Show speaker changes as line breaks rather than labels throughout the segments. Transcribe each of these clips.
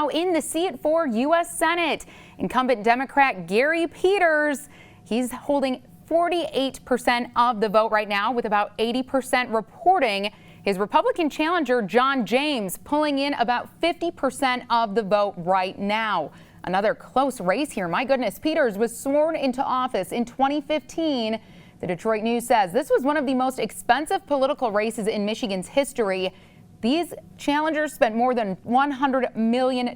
In the seat for U.S. Senate, incumbent Democrat Gary Peters, he's holding 48% of the vote right now, with about 80% reporting. His Republican challenger, John James, pulling in about 50% of the vote right now. Another close race here. My goodness, Peters was sworn into office in 2015. The Detroit News says this was one of the most expensive political races in Michigan's history. These challengers spent more than $100 million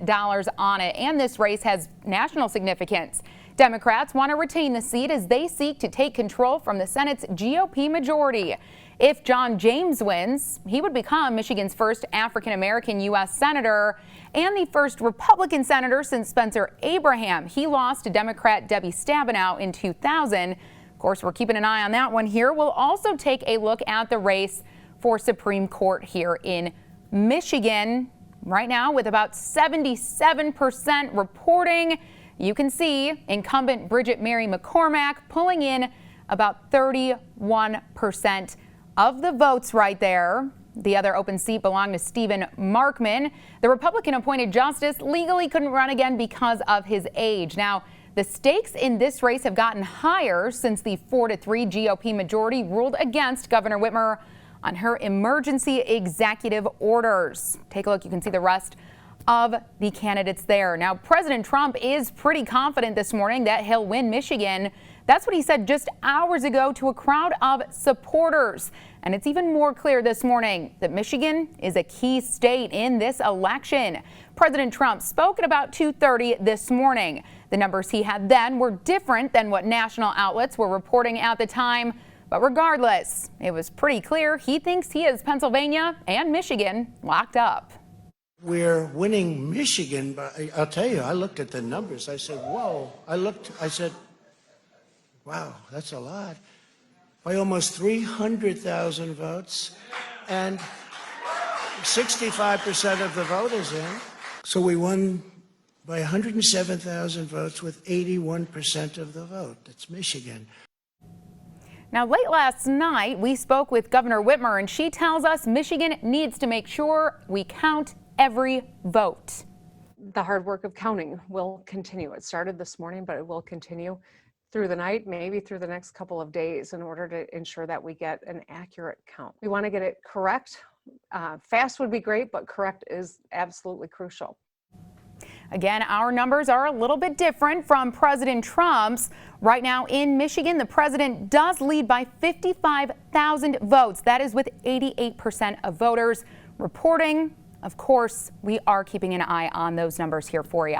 on it, and this race has national significance. Democrats want to retain the seat as they seek to take control from the Senate's GOP majority. If John James wins, he would become Michigan's first African-American U.S. senator and the first Republican senator since Spencer Abraham. He lost to Democrat Debbie Stabenow in 2000. Of course, we're keeping an eye on that one here. We'll also take a look at the race for Supreme Court here in Michigan. Right now, with about 77% reporting, you can see incumbent Bridget Mary McCormack pulling in about 31% of the votes right there. The other open seat belonged to Stephen Markman. The Republican-appointed justice legally couldn't run again because of his age. Now, the stakes in this race have gotten higher since the 4-3 GOP majority ruled against Governor Whitmer on her emergency executive orders. Take a look. You can see the rest of the candidates there. Now, President Trump is pretty confident this morning that he'll win Michigan. That's what he said just hours ago to a crowd of supporters. And it's even more clear this morning that Michigan is a key state in this election. President Trump spoke at about 2:30 this morning. The numbers he had then were different than what national outlets were reporting at the time. But regardless, it was pretty clear he thinks he has Pennsylvania and Michigan locked up.
We're winning Michigan, but I'll tell you, I looked at the numbers. I said, whoa. I said, wow, that's a lot. By almost 300,000 votes, and 65% of the vote is in. So we won by 107,000 votes with 81% of the vote. That's Michigan.
Now, late last night, we spoke with Governor Whitmer, and she tells us Michigan needs to make sure we count every vote.
The hard work of counting will continue. It started this morning, but it will continue through the night, maybe through the next couple of days, in order to ensure that we get an accurate count. We want to get it correct. Fast would be great, but correct is absolutely crucial.
Again, our numbers are a little bit different from President Trump's. Right now in Michigan, the president does lead by 55,000 votes. That is with 88% of voters reporting. Of course, we are keeping an eye on those numbers here for you.